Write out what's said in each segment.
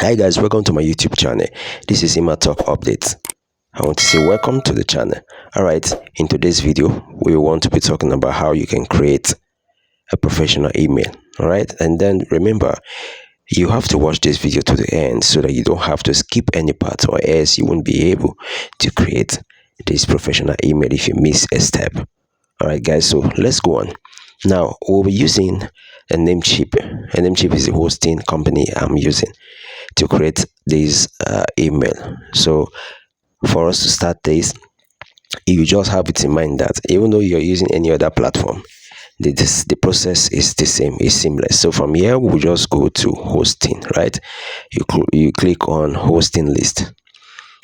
Hi guys, welcome to my YouTube channel. This is Ima Talk Updates. I want to say welcome to the channel. Alright, in today's video we want to be talking about how you can create a professional email. Alright, and then remember, you have to watch this video to the end so that you don't have to skip any part, or else you won't be able to create this professional email if you miss a step. Alright guys, so let's go on. Now we'll be using a Namecheap. A Namecheap is the hosting company I'm using to create this email. So for us to start this, you just have it in mind that even though you're using any other platform, the process is the same, it's seamless. So from here we'll just go to hosting, right? You click on hosting list.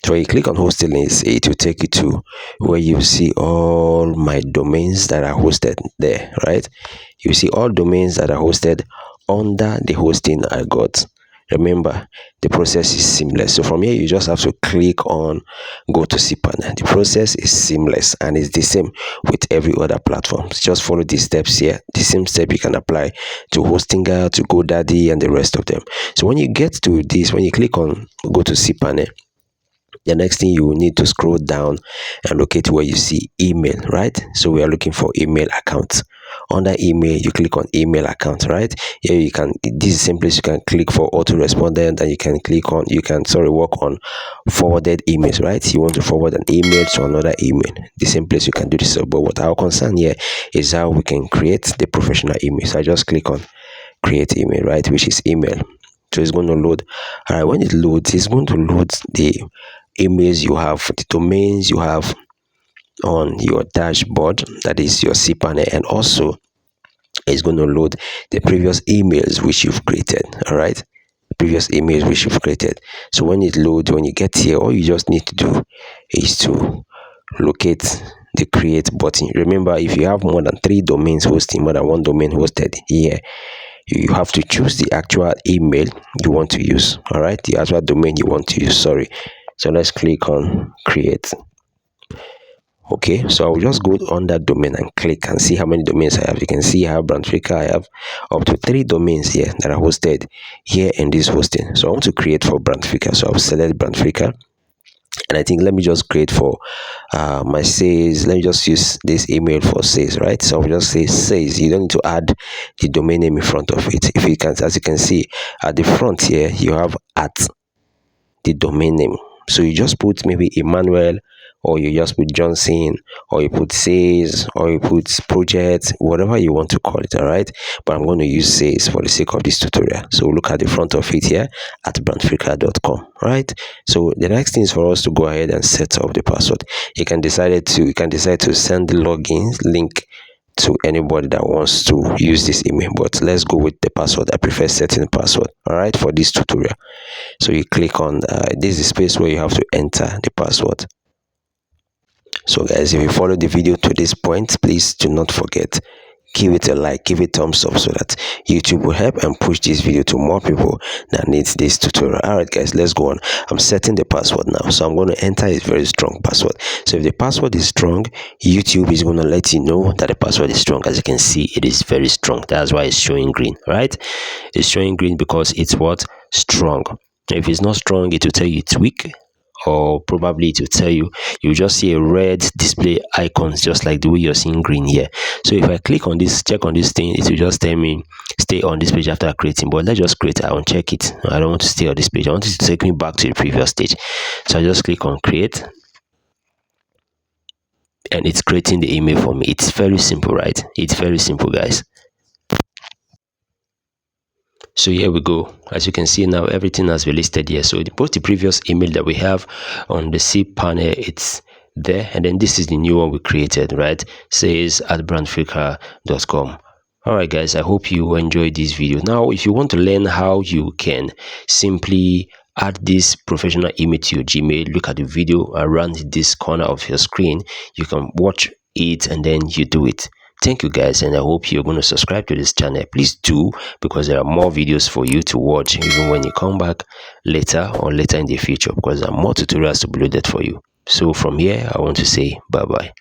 So when you click on hosting list, it will take you to where you see all my domains that are hosted there, right? You see all domains that are hosted under the hosting I got. Remember, the process is seamless. So from here you just have to click on go to cPanel. The process is seamless and it's the same with every other platform. Just follow these steps here. The same step you can apply to Hostinger, to GoDaddy, and the rest of them. So when you get to this, when you click on go to cPanel, the next thing you will need to scroll down and locate where you see email, right? So we are looking for email account. Under email, you click on email account, right? Here you can, this is the same place you can click for autorespondent, and you can click on, work on forwarded emails, right? You want to forward an email to another email. The same place you can do this. But what our concern here is how we can create the professional email. So I just click on create email, right? Which is email. So it's going to load. All right, when it loads, it's going to load the emails you have, the domains you have on your dashboard, that is your cPanel, and also it's going to load the previous emails which you've created. All right, previous emails which you've created. So when it loads, when you get here, all you just need to do is to locate the create button. Remember, if you have more than 3 domains hosting, more than 1 domain hosted here, you have to choose the actual email you want to use. All right, the actual domain you want to use, sorry. So let's click on create. Okay, so I'll just go on that domain and click and see how many domains I have. You can see I have Brandfreaker. I have up to 3 domains here that are hosted here in this hosting. So I want to create for Brandfreaker, so I'll select Brandfreaker, and I think let me just create for my sales. Let me just use this email for sales, right? So I'll just say sales. You don't need to add the domain name in front of it. If you can, as you can see at the front here, you have at the domain name. So you just put maybe Emmanuel, or you just put Johnson, or you put sales, or you put project, whatever you want to call it. All right, but I'm going to use sales for the sake of this tutorial. So look at the front of it here at brandfreaker.com. Right, so the next thing is for us to go ahead and set up the password. You can decide to send the login link to anybody that wants to use this email, but let's go with the password. I prefer setting the password, all right, for this tutorial. So you click on this is the space where you have to enter the password. So guys, if you follow the video to this point, please do not forget, give it a like, give it thumbs up, so that YouTube will help and push this video to more people that needs this tutorial. All right guys, let's go on. I'm setting the password now, so I'm going to enter a very strong password. So if the password is strong, YouTube is going to let you know that the password is strong. As you can see, it is very strong. That's why it's showing green, right? It's showing green because it's what? Strong. If it's not strong, it will tell you it's weak, or probably it will tell you, you just see a red display icons, just like the way you're seeing green here. So if I click on this, check on this thing, it will just tell me stay on this page after creating. But let's just create. I won't check it. I don't want to stay on this page. I want it to take me back to the previous stage. So I just click on create, and it's creating the email for me. It's very simple, right? It's very simple, guys. So here we go. As you can see now, everything has been listed here. So both the previous email that we have on the cPanel, it's there, and then this is the new one we created, right? Says at brandfreaker.com. All right guys, I hope you enjoyed this video. Now if you want to learn how you can simply add this professional email to your Gmail, look at the video around this corner of your screen. You can watch it and then you do it. Thank you guys, and I hope you're going to subscribe to this channel. Please do, because there are more videos for you to watch even when you come back later in the future, because there are more tutorials to be loaded for you. So from here, I want to say bye bye.